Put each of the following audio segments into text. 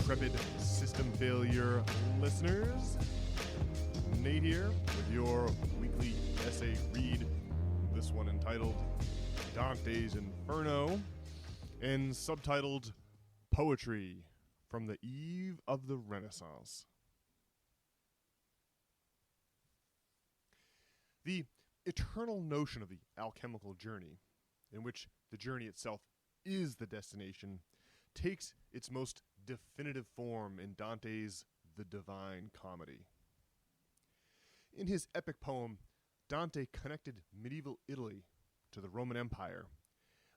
intrepid system failure listeners. Nate here with your weekly essay read, this one entitled Dante's Inferno and subtitled Poetry from the Eve of the Renaissance. The eternal notion of the alchemical journey, in which the journey itself is the destination, takes its most definitive form in Dante's The Divine Comedy. In his epic poem, Dante connected medieval Italy to the Roman Empire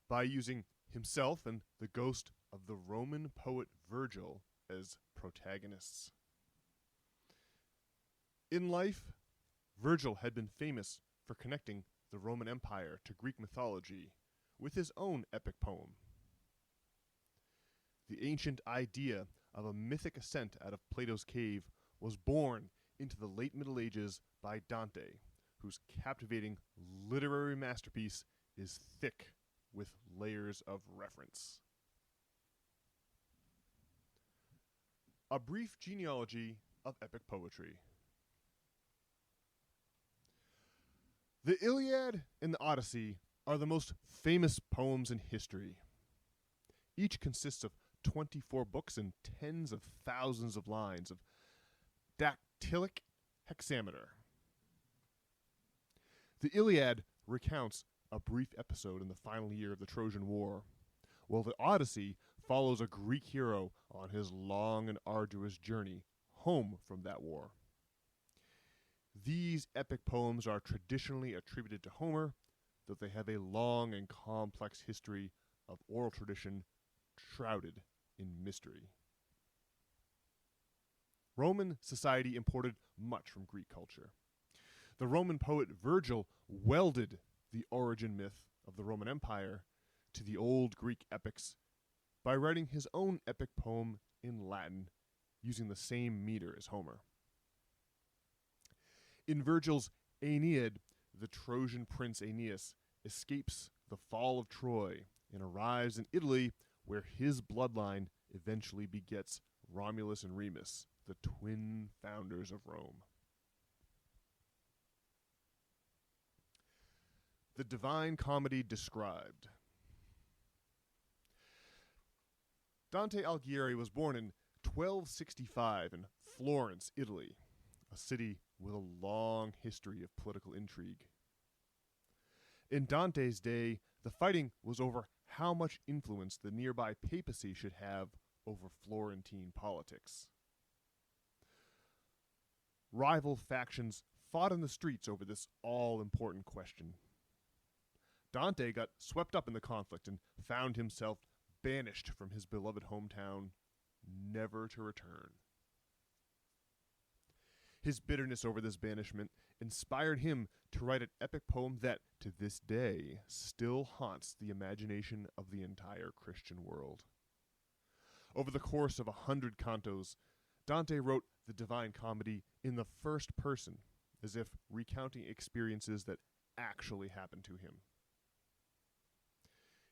by using himself and the ghost of the Roman poet Virgil as protagonists. In life, Virgil had been famous for connecting the Roman Empire to Greek mythology with his own epic poem. The ancient idea of a mythic ascent out of Plato's cave was born into the late Middle Ages by Dante, whose captivating literary masterpiece is thick with layers of reference. A brief genealogy of epic poetry. The Iliad and the Odyssey are the most famous poems in history. Each consists of 24 books and tens of thousands of lines of dactylic hexameter. The Iliad recounts a brief episode in the final year of the Trojan War, while the Odyssey follows a Greek hero on his long and arduous journey home from that war. These epic poems are traditionally attributed to Homer, though they have a long and complex history of oral tradition shrouded in mystery. Roman society imported much from Greek culture. The Roman poet Virgil welded the origin myth of the Roman Empire to the old Greek epics by writing his own epic poem in Latin using the same meter as Homer. In Virgil's Aeneid, the Trojan prince Aeneas escapes the fall of Troy and arrives in Italy, where his bloodline eventually begets Romulus and Remus, the twin founders of Rome. The Divine Comedy described. Dante Alighieri was born in 1265 in Florence, Italy, a city with a long history of political intrigue. In Dante's day, the fighting was over how much influence the nearby papacy should have over Florentine politics. Rival factions fought in the streets over this all-important question. Dante got swept up in the conflict and found himself banished from his beloved hometown, never to return. His bitterness over this banishment inspired him to write an epic poem that, to this day, still haunts the imagination of the entire Christian world. Over the course of 100 cantos, Dante wrote the Divine Comedy in the first person, as if recounting experiences that actually happened to him.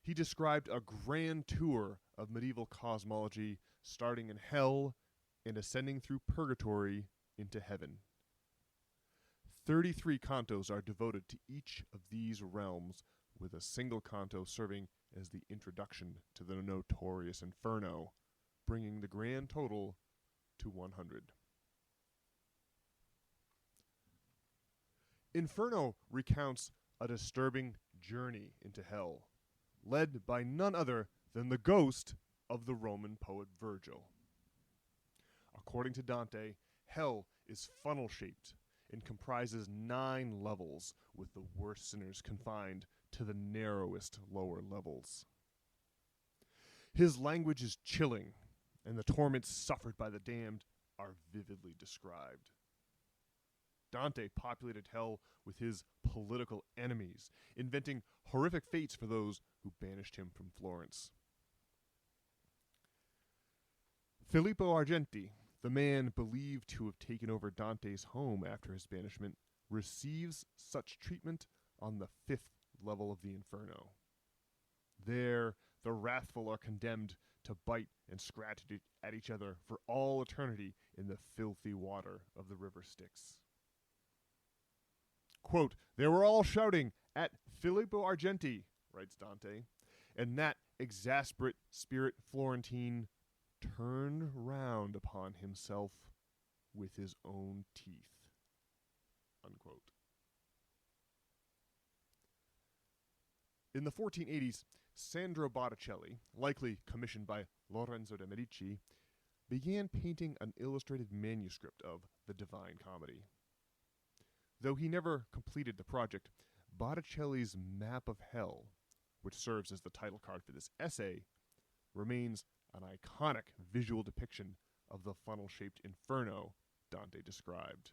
He described a grand tour of medieval cosmology, starting in hell and ascending through purgatory into heaven. 33 cantos are devoted to each of these realms, with a single canto serving as the introduction to the notorious Inferno, bringing the grand total to 100. Inferno recounts a disturbing journey into hell, led by none other than the ghost of the Roman poet Virgil. According to Dante, hell is funnel-shaped and comprises 9 levels, with the worst sinners confined to the narrowest lower levels. His language is chilling, and the torments suffered by the damned are vividly described. Dante populated hell with his political enemies, inventing horrific fates for those who banished him from Florence. Filippo Argenti, the man believed to have taken over Dante's home after his banishment, receives such treatment on the 5th level of the Inferno. There, the wrathful are condemned to bite and scratch at each other for all eternity in the filthy water of the river Styx. Quote, "They were all shouting at Filippo Argenti," writes Dante, "and that exasperate spirit Florentine turned round upon himself with his own teeth." Unquote. In the 1480s, Sandro Botticelli, likely commissioned by Lorenzo de' Medici, began painting an illustrated manuscript of the Divine Comedy. Though he never completed the project, Botticelli's Map of Hell, which serves as the title card for this essay, remains an iconic visual depiction of the funnel-shaped inferno Dante described.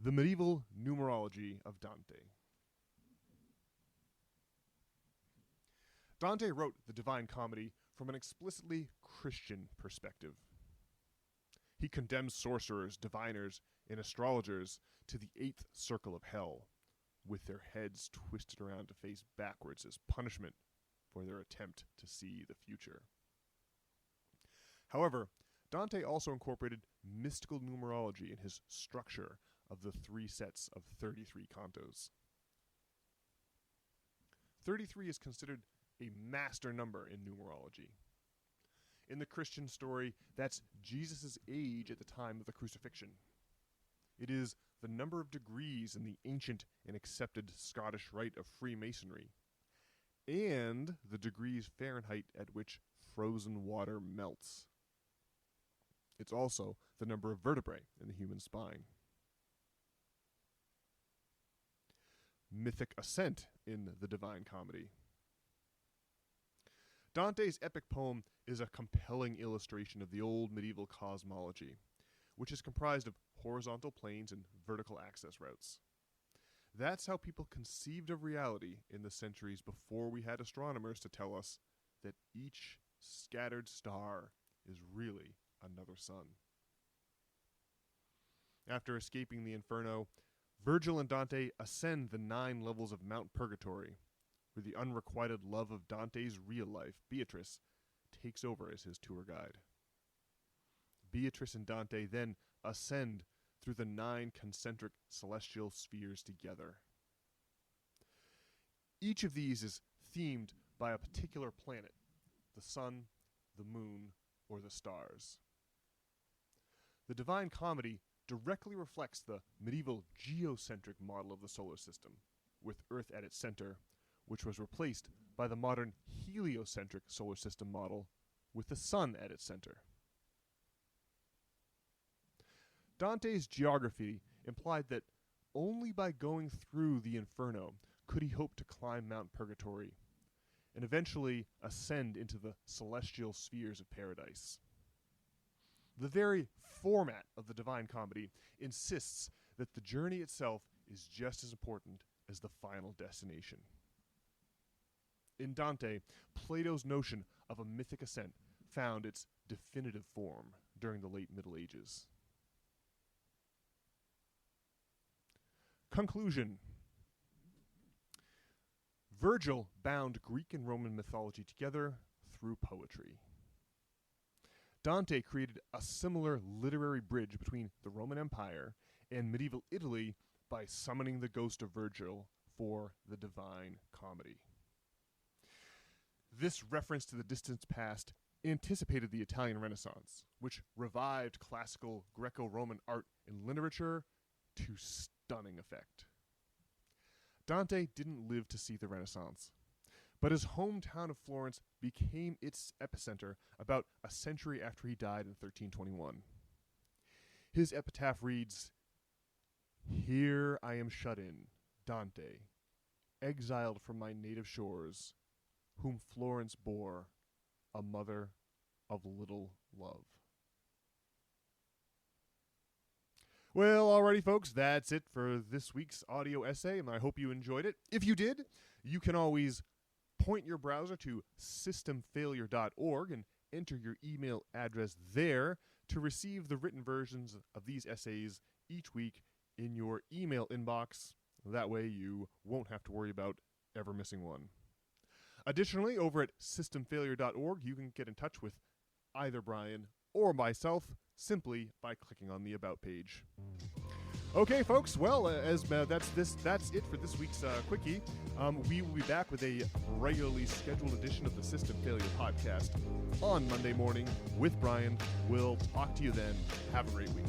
The medieval numerology of Dante. Dante wrote the Divine Comedy from an explicitly Christian perspective. He condemns sorcerers, diviners, and astrologers to the eighth circle of hell, with their heads twisted around to face backwards as punishment for their attempt to see the future. However, Dante also incorporated mystical numerology in his structure of the 3 sets of 33 cantos. 33 is considered a master number in numerology. In the Christian story, that's Jesus' age at the time of the crucifixion. It is the number of degrees in the ancient and accepted Scottish rite of Freemasonry, and the degrees Fahrenheit at which frozen water melts. It's also the number of vertebrae in the human spine. Mythic ascent in the Divine Comedy. Dante's epic poem is a compelling illustration of the old medieval cosmology, which is comprised of horizontal planes and vertical access routes. That's how people conceived of reality in the centuries before we had astronomers to tell us that each scattered star is really another sun. After escaping the Inferno, Virgil and Dante ascend the 9 levels of Mount Purgatory, where the unrequited love of Dante's real life, Beatrice, takes over as his tour guide. Beatrice and Dante then ascend through the 9 concentric celestial spheres together. Each of these is themed by a particular planet, the sun, the moon, or the stars. The Divine Comedy directly reflects the medieval geocentric model of the solar system, with Earth at its center, which was replaced by the modern heliocentric solar system model with the sun at its center. Dante's geography implied that only by going through the Inferno could he hope to climb Mount Purgatory and eventually ascend into the celestial spheres of paradise. The very format of the Divine Comedy insists that the journey itself is just as important as the final destination. In Dante, Plato's notion of a mythic ascent found its definitive form during the late Middle Ages. Conclusion. Virgil bound Greek and Roman mythology together through poetry. Dante created a similar literary bridge between the Roman Empire and medieval Italy by summoning the ghost of Virgil for the Divine Comedy. This reference to the distant past anticipated the Italian Renaissance, which revived classical Greco-Roman art and literature to stunning effect. Dante didn't live to see the Renaissance, but his hometown of Florence became its epicenter about a century after he died in 1321. His epitaph reads, "Here I am shut in, Dante, exiled from my native shores, whom Florence bore, a mother of little love." Well, alrighty, folks, that's it for this week's audio essay, and I hope you enjoyed it. If you did, you can always point your browser to systemfailure.org and enter your email address there to receive the written versions of these essays each week in your email inbox. That way you won't have to worry about ever missing one. Additionally, over at systemfailure.org, you can get in touch with either Brian or myself simply by clicking on the About page. Okay, folks. Well, that's it for this week's Quickie. We will be back with a regularly scheduled edition of the System Failure Podcast on Monday morning with Brian. We'll talk to you then. Have a great week.